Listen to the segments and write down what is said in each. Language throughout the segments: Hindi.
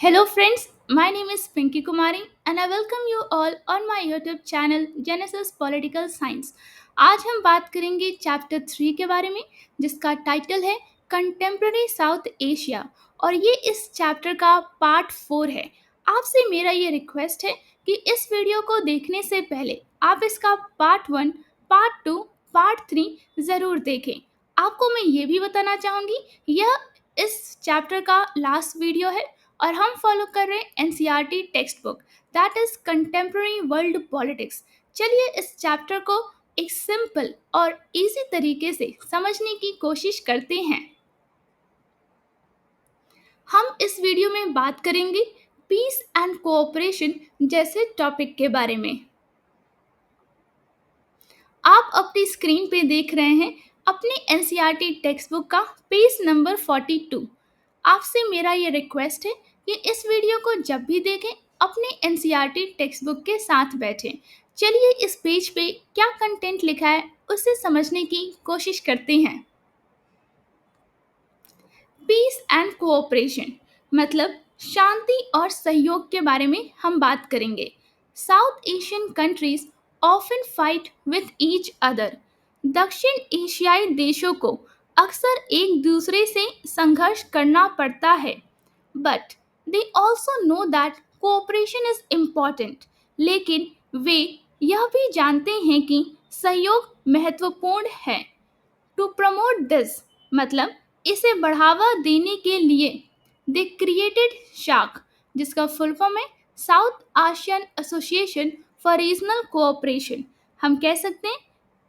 Hello friends, my name is Pinky Kumari and I welcome you all on my YouTube channel Genesis Political Science। आज हम बात करेंगे चैप्टर 3 के बारे में जिसका टाइटल है कंटेम्प्ररी साउथ एशिया और ये इस चैप्टर का पार्ट 4 है। आपसे मेरा ये रिक्वेस्ट है कि इस वीडियो को देखने से पहले आप इसका पार्ट 1, पार्ट 2, पार्ट 3 ज़रूर देखें। आपको मैं ये भी बताना चाहूँगी यह इस चैप्टर का लास्ट वीडियो है और हम फॉलो कर रहे हैं NCERT text book that is contemporary world politics. चलिए इस चैप्टर को एक सिंपल और इजी तरीके से समझने की कोशिश करते हैं। हम इस वीडियो में बात करेंगे पीस एंड कोऑपरेशन जैसे टॉपिक के बारे में। आप अपनी स्क्रीन पे देख रहे हैं अपने एनसीईआरटी टेक्स्ट बुक का पेज नंबर 42। आपसे मेरा ये रिक्वेस्ट है कि इस वीडियो को जब भी देखें अपने एनसीईआरटी टेक्स्ट बुक के साथ बैठें। चलिए इस पेज पे क्या कंटेंट लिखा है उसे समझने की कोशिश करते हैं। पीस एंड कोऑपरेशन मतलब शांति और सहयोग के बारे में हम बात करेंगे। South Asian countries often fight with each other. दक्षिण एशियाई देशों को अक्सर एक दूसरे से संघर्ष करना पड़ता है। But they also know that cooperation is important. लेकिन वे यह भी जानते हैं कि सहयोग महत्वपूर्ण है। टू प्रमोट दिस मतलब इसे बढ़ावा देने के लिए दे क्रिएटेड शाक जिसका फुल फॉर्म है south Asian association for regional cooperation. हम कह सकते हैं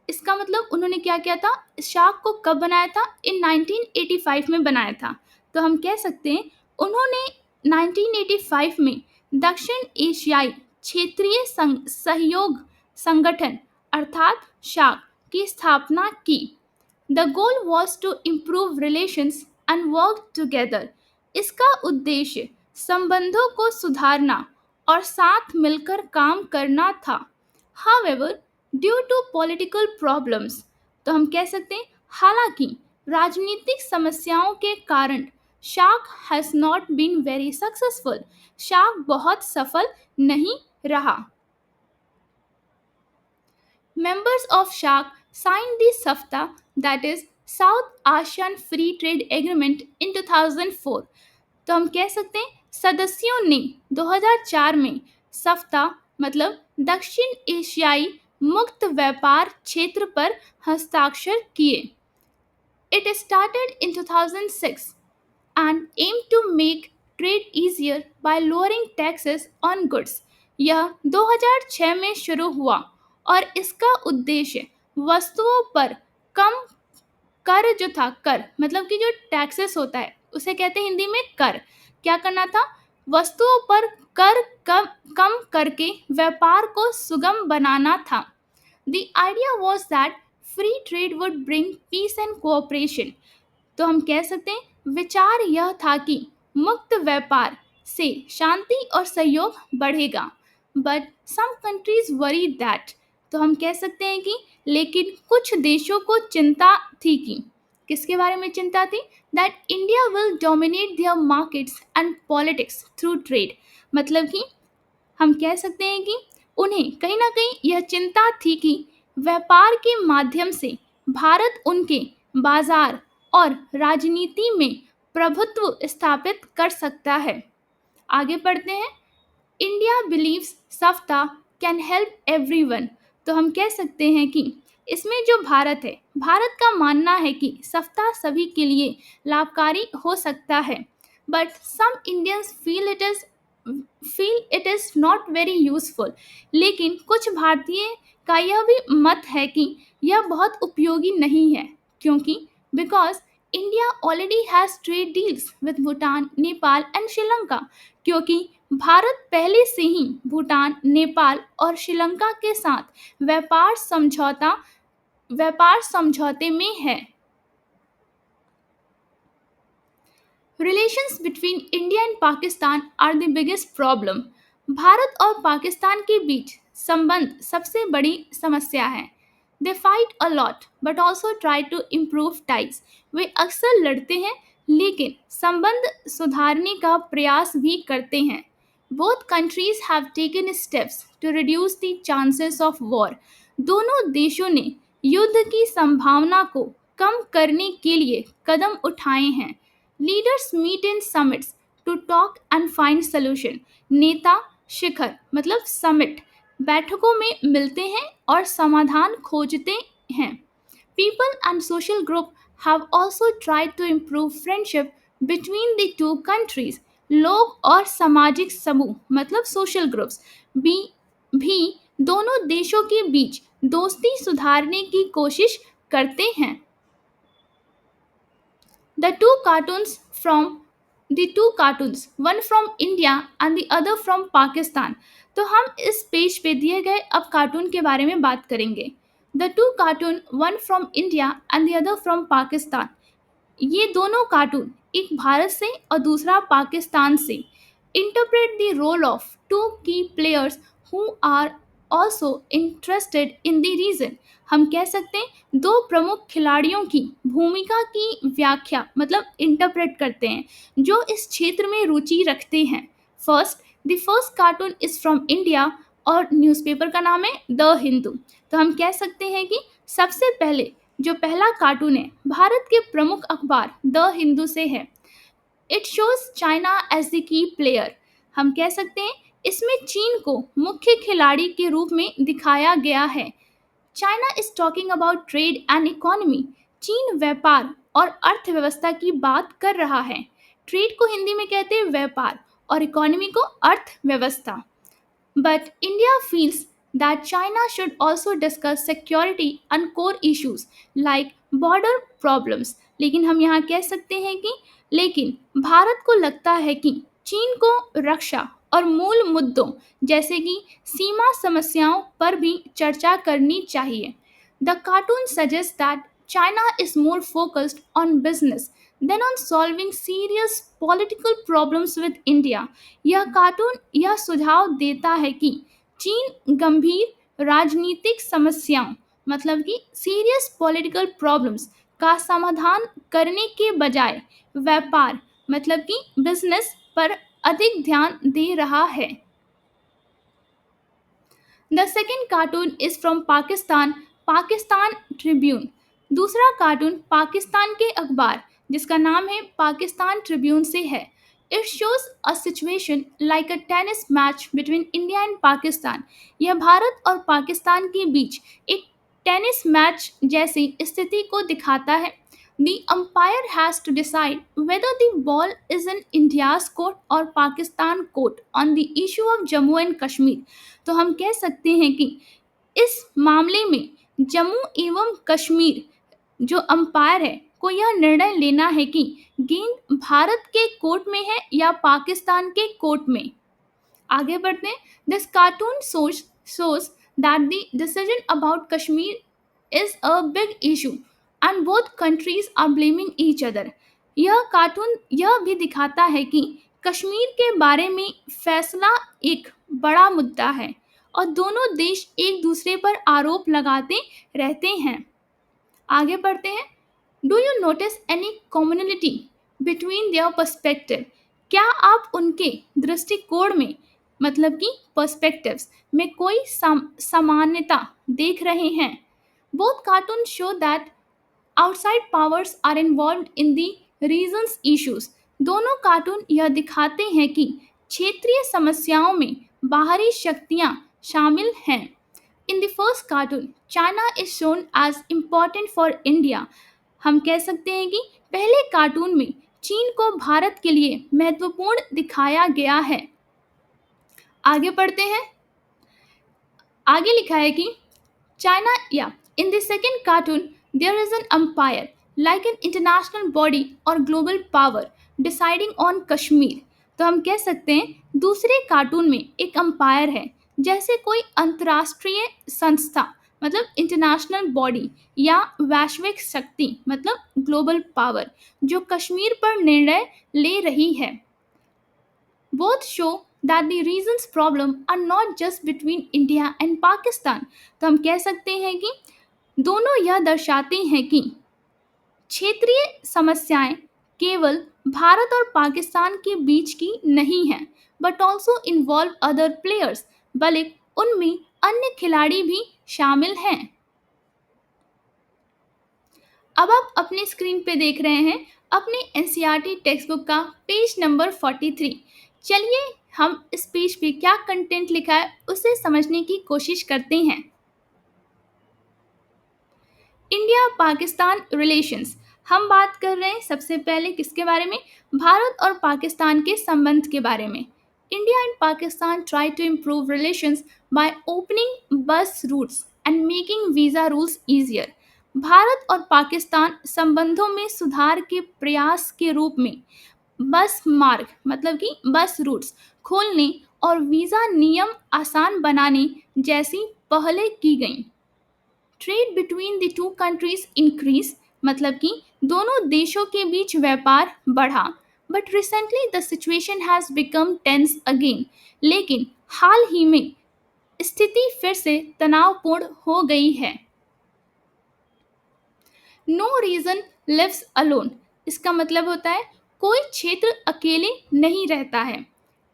इसका मतलब उन्होंने क्या किया था, शाक को कब बनाया था, इन 1985 में बनाया था। तो हम कह सकते हैं उन्होंने 1985 में दक्षिण एशियाई क्षेत्रीय सहयोग संगठन अर्थात शाक की स्थापना की। The goal was to improve relations and work together। इसका उद्देश्य संबंधों को सुधारना और साथ मिलकर काम करना था। However, due to political problems, तो हम कह सकते हैं हालांकि राजनीतिक समस्याओं के कारण शाक has not been very successful। शाक बहुत सफल नहीं रहा। Members of SHAK signed the SAFTA, that is South Asian Free Trade Agreement in 2004। तो हम कह सकते हैं सदस्यों ने 2004 में सफ्ता मतलब दक्षिण एशियाई मुक्त व्यापार क्षेत्र पर हस्ताक्षर किए। It started in 2006 and aimed to make trade easier by lowering taxes on goods। यह 2006 में शुरू हुआ और इसका उद्देश्य वस्तुओं पर कम कर जो था, कर मतलब कि जो टैक्सेस होता है उसे कहते हैं हिंदी में कर, क्या करना था, वस्तुओं पर कर कम करके व्यापार को सुगम बनाना था। The idea was that free trade would bring peace and cooperation। तो हम कह सकते हैं विचार यह था कि मुक्त व्यापार से शांति और सहयोग बढ़ेगा। But some countries worry that, तो हम कह सकते हैं कि लेकिन कुछ देशों को चिंता थी कि किसके बारे में चिंता थी, that India will dominate their markets and politics through trade. मतलब कि हम कह सकते हैं कि उन्हें कहीं ना कहीं यह चिंता थी कि व्यापार के माध्यम से भारत उनके बाजार और राजनीति में प्रभुत्व स्थापित कर सकता है। आगे पढ़ते हैं। India believes SAFTA can help everyone. तो हम कह सकते हैं कि इसमें जो भारत है, भारत का मानना है कि सफ्ता सभी के लिए लाभकारी हो सकता है। But some Indians feel it is not very useful. लेकिन कुछ भारतीय का यह भी मत है कि यह बहुत उपयोगी नहीं है, क्योंकि because India already has trade deals with Bhutan, Nepal and Sri Lanka. क्योंकि भारत पहले से ही भूटान, नेपाल और श्रीलंका के साथ व्यापार समझौते में है। Relations between India and Pakistan are the biggest problem. Bharat और पाकिस्तान के बीच संबंध सबसे बड़ी समस्या है। They fight a lot but also try to improve ties. वे अक्सर लड़ते हैं लेकिन संबंध सुधारने का प्रयास भी करते हैं। Both countries have taken steps to reduce the chances of war. दोनों देशों ने युद्ध की संभावना को कम करने के लिए कदम उठाए हैं। Leaders meet in summits to talk and find solution. नेता शिखर मतलब समिट बैठकों में मिलते हैं और समाधान खोजते हैं। People and social group have also tried to improve friendship between the two countries. लोग और सामाजिक समूह मतलब social groups भी दोनों देशों के बीच दोस्ती सुधारने की कोशिश करते हैं। The two cartoons from the two cartoons, one from India and the other from Pakistan. तो हम इस पेज पे दिए गए अब कार्टून के बारे में बात करेंगे। The two cartoon, one from India and the other from Pakistan. ये दोनों कार्टून एक भारत से और दूसरा पाकिस्तान से interpret the role of two key players who are also interested in the region. हम कह सकते हैं दो प्रमुख खिलाड़ियों की भूमिका की व्याख्या मतलब इंटरप्रेट करते हैं जो इस क्षेत्र में रुचि रखते हैं। The first cartoon is from India और न्यूज़पेपर का नाम है द हिंदू। तो हम कह सकते हैं कि सबसे पहले जो पहला कार्टून है भारत के प्रमुख अखबार द हिंदू से है। It shows China as the key player. हम कह सकते हैं इसमें चीन को मुख्य खिलाड़ी के रूप में दिखाया गया है। China is talking about trade and economy. चीन व्यापार और अर्थव्यवस्था की बात कर रहा है। ट्रेड को हिंदी में कहते हैं व्यापार और इकोनॉमी को अर्थव्यवस्था। But India feels that China should also discuss security and core issues like border problems. लेकिन हम यहाँ कह सकते हैं कि लेकिन भारत को लगता है कि चीन को रक्षा और मूल मुद्दों जैसे कि सीमा समस्याओं पर भी चर्चा करनी चाहिए। The cartoon suggests that China is more focused on business than on solving serious political problems with India. यह कार्टून यह सुझाव देता है कि चीन गंभीर राजनीतिक समस्याओं मतलब कि सीरियस पॉलिटिकल प्रॉब्लम्स का समाधान करने के बजाय व्यापार मतलब कि बिजनेस पर अधिक ध्यान दे रहा है। The second cartoon is from Pakistan Pakistan Tribune. दूसरा कार्टून पाकिस्तान के अखबार जिसका नाम है पाकिस्तान ट्रिब्यून से है। It shows a situation like a tennis match between India and Pakistan. यह भारत और पाकिस्तान के बीच एक टेनिस मैच जैसी स्थिति को दिखाता है। The umpire has to decide whether the ball is in India's court or Pakistan court on the issue of Jammu and Kashmir. तो हम कह सकते हैं कि इस मामले में जम्मू एवं कश्मीर जो अंपायर है को यह निर्णय लेना है कि गेंद भारत के कोर्ट में है या पाकिस्तान के कोर्ट में। आगे बढ़ते हैं। This cartoon shows that the decision about Kashmir is a big issue and both countries are blaming each other. यह कार्टून यह भी दिखाता है कि कश्मीर के बारे में फैसला एक बड़ा मुद्दा है और दोनों देश एक दूसरे पर आरोप लगाते रहते हैं। आगे बढ़ते हैं। Do you notice any commonality between their perspective. क्या आप उनके दृष्टिकोण में मतलब कि पर्सपेक्टिव्स में कोई समानता देख रहे हैं। Both cartoon show that outside powers are involve in the region's issues. दोनों कार्टून यह दिखाते हैं कि क्षेत्रीय समस्याओं में बाहरी शक्तियां शामिल हैं। In the first cartoon China is shown as important for India. हम कह सकते हैं कि पहले कार्टून में चीन को भारत के लिए महत्वपूर्ण दिखाया गया है। आगे बढ़ते हैं। आगे लिखा है कि चाइना या in the second cartoon there is an umpire like an international body और global power deciding on Kashmir. तो हम कह सकते हैं दूसरे कार्टून में एक अंपायर है जैसे कोई अंतर्राष्ट्रीय संस्था मतलब इंटरनेशनल बॉडी या वैश्विक शक्ति मतलब ग्लोबल पावर जो कश्मीर पर निर्णय ले रही है। Both show that the reasons problem are not just between India and Pakistan. तो हम कह सकते हैं कि दोनों यह दर्शाते हैं कि क्षेत्रीय समस्याएं केवल भारत और पाकिस्तान के बीच की नहीं है, but also involve other players, बल्कि उनमें अन्य खिलाड़ी भी शामिल हैं। अब आप अपने स्क्रीन पे देख रहे हैं अपने एनसीईआरटी टेक्स्ट बुक का पेज नंबर 43। चलिए हम इस पेज पे क्या कंटेंट लिखा है उसे समझने की कोशिश करते हैं। India Pakistan relations. हम बात कर रहे हैं सबसे पहले किसके बारे में? भारत और पाकिस्तान के संबंध के बारे में। India and Pakistan try to improve relations by opening bus routes and making visa rules easier. Bharat और पाकिस्तान संबंधों में सुधार के प्रयास के रूप में बस मार्ग मतलब कि बस रूट्स खोलने और वीज़ा नियम आसान बनाने जैसी पहले की गई। Trade between the two countries increase मतलब कि दोनों देशों के बीच व्यापार बढ़ा। But recently the situation has become tense again. लेकिन हाल ही में स्थिति फिर से तनावपूर्ण हो गई है। No region lives alone. इसका मतलब होता है कोई क्षेत्र अकेले नहीं रहता है।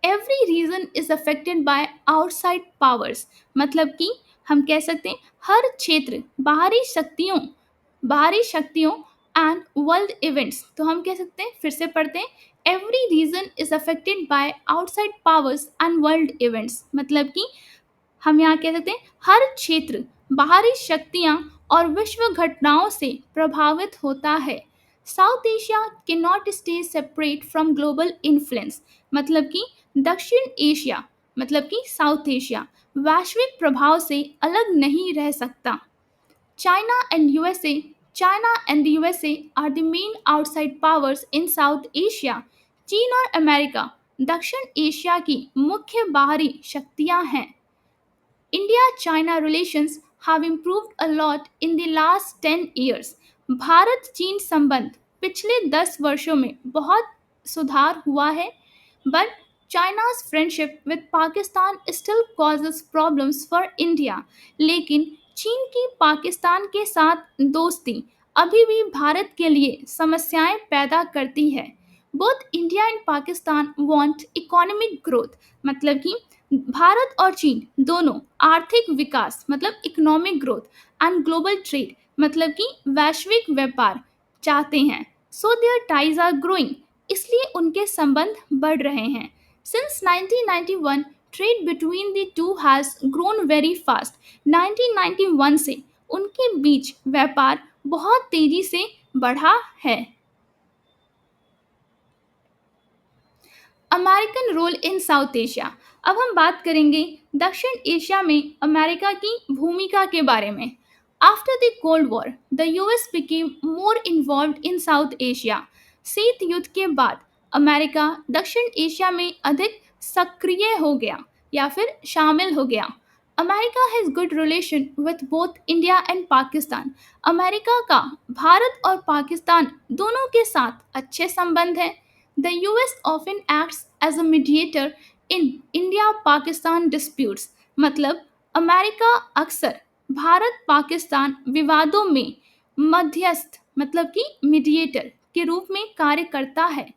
Every region is affected by outside powers मतलब कि हम कह सकते हैं हर क्षेत्र बाहरी शक्तियों एंड वर्ल्ड इवेंट्स। तो हम कह सकते हैं, फिर से पढ़ते हैं, every region is affected by outside powers and world events मतलब कि हम यहाँ कह सकते हैं हर क्षेत्र बाहरी शक्तियाँ और विश्व घटनाओं से प्रभावित होता है। साउथ एशिया के not stay separate from global influence मतलब कि दक्षिण एशिया मतलब कि साउथ एशिया वैश्विक प्रभाव से अलग नहीं रह सकता। China and USA China and the USA are the main outside powers in South Asia. चीन और अमेरिका दक्षिण एशिया की मुख्य बाहरी शक्तियां हैं। India-China relations have improved a lot in the last 10 years. Bharat चीन संबंध पिछले 10 वर्षों में बहुत सुधार हुआ है। But China's friendship with Pakistan still causes problems for India. लेकिन चीन की पाकिस्तान के साथ दोस्ती अभी भी भारत के लिए समस्याएं पैदा करती है। Both India and Pakistan want economic growth मतलब कि भारत और चीन दोनों आर्थिक विकास मतलब economic growth and global trade मतलब कि वैश्विक व्यापार चाहते हैं। So their ties are growing, इसलिए उनके संबंध बढ़ रहे हैं। Since 1991 trade between the two has grown very fast. 1991 से उनके बीच व्यापार बहुत तेजी से बढ़ा है। American role in South Asia. अब हम बात करेंगे दक्षिण एशिया में अमेरिका की भूमिका के बारे में। After the cold war the US became more involved in South Asia. शीत युद्ध के बाद अमेरिका दक्षिण एशिया में अधिक सक्रिय हो गया या फिर शामिल हो गया। America has good relation with both India and Pakistan. America का भारत और पाकिस्तान दोनों के साथ अच्छे संबंध हैं। The US often acts as a mediator in India-Pakistan disputes मतलब अमेरिका अक्सर भारत पाकिस्तान विवादों में मध्यस्थ मतलब कि मीडिएटर के रूप में कार्य करता है।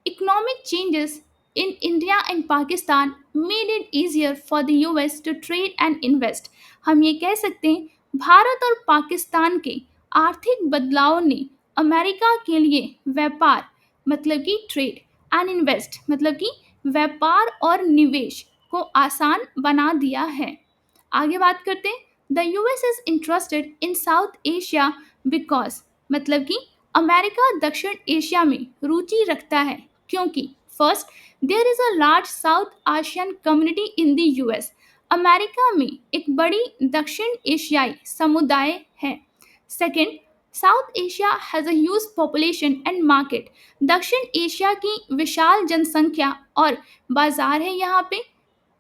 Economic changes in India and Pakistan made it easier for the US to trade and invest. हम ये कह सकते हैं भारत और पाकिस्तान के आर्थिक बदलाव ने अमेरिका के लिए व्यापार मतलब कि ट्रेड एंड इन्वेस्ट मतलब कि व्यापार और निवेश को आसान बना दिया है। आगे बात करते हैं, the US is interested in South Asia because मतलब कि अमेरिका दक्षिण एशिया में रुचि रखता है क्योंकि first there is a large South Asian community in the US. America में एक बड़ी दक्षिण एशियाई समुदाय है। Second, South Asia has a huge population and market. दक्षिण एशिया की विशाल जनसंख्या और बाजार है यहाँ पे।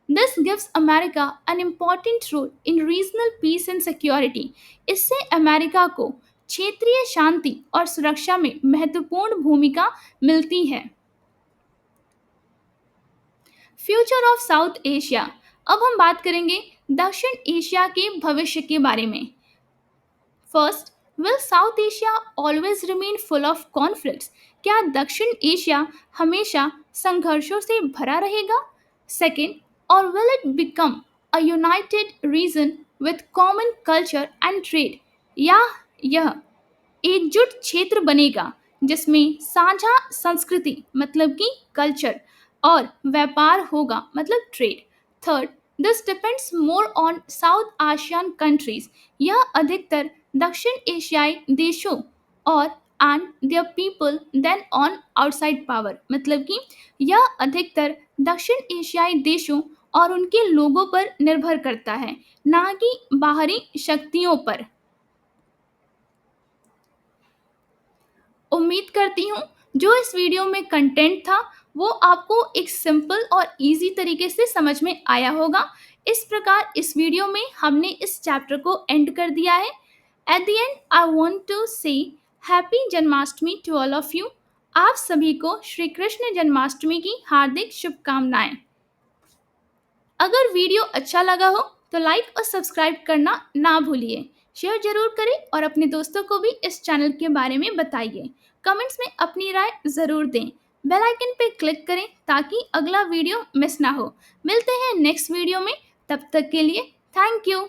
This gives America an important role in regional peace and security. इससे अमेरिका को क्षेत्रीय शांति और सुरक्षा में महत्वपूर्ण भूमिका मिलती है। Future of south Asia. अब हम बात करेंगे दक्षिण एशिया के भविष्य के बारे में। First, will South Asia always remain full of conflicts? क्या दक्षिण एशिया हमेशा संघर्षों से भरा रहेगा? सेकेंड, और will it become a united region with common culture and trade? या यह एकजुट क्षेत्र बनेगा जिसमें साझा संस्कृति मतलब कि कल्चर और व्यापार होगा मतलब trade? Third, this depends more on south Asian countries. यह अधिकतर दक्षिण एशियाई देशों और and their people then on outside power मतलब कि यह अधिकतर दक्षिण एशियाई देशों और उनके लोगों पर निर्भर करता है, ना कि बाहरी शक्तियों पर। उम्मीद करती हूँ जो इस वीडियो में कंटेंट था वो आपको एक सिंपल और इजी तरीके से समझ में आया होगा। इस प्रकार इस वीडियो में हमने इस चैप्टर को एंड कर दिया है। At the end I want to say happy Janmashtami to all of you. आप सभी को श्री कृष्ण जन्माष्टमी की हार्दिक शुभकामनाएं। अगर वीडियो अच्छा लगा हो तो लाइक और सब्सक्राइब करना ना भूलिए। शेयर जरूर करें और अपने दोस्तों को भी इस चैनल के बारे में बताइए। कमेंट्स में अपनी राय ज़रूर दें। बेल आइकन पे क्लिक करें ताकि अगला वीडियो मिस ना हो। मिलते हैं नेक्स्ट वीडियो में, तब तक के लिए थैंक यू।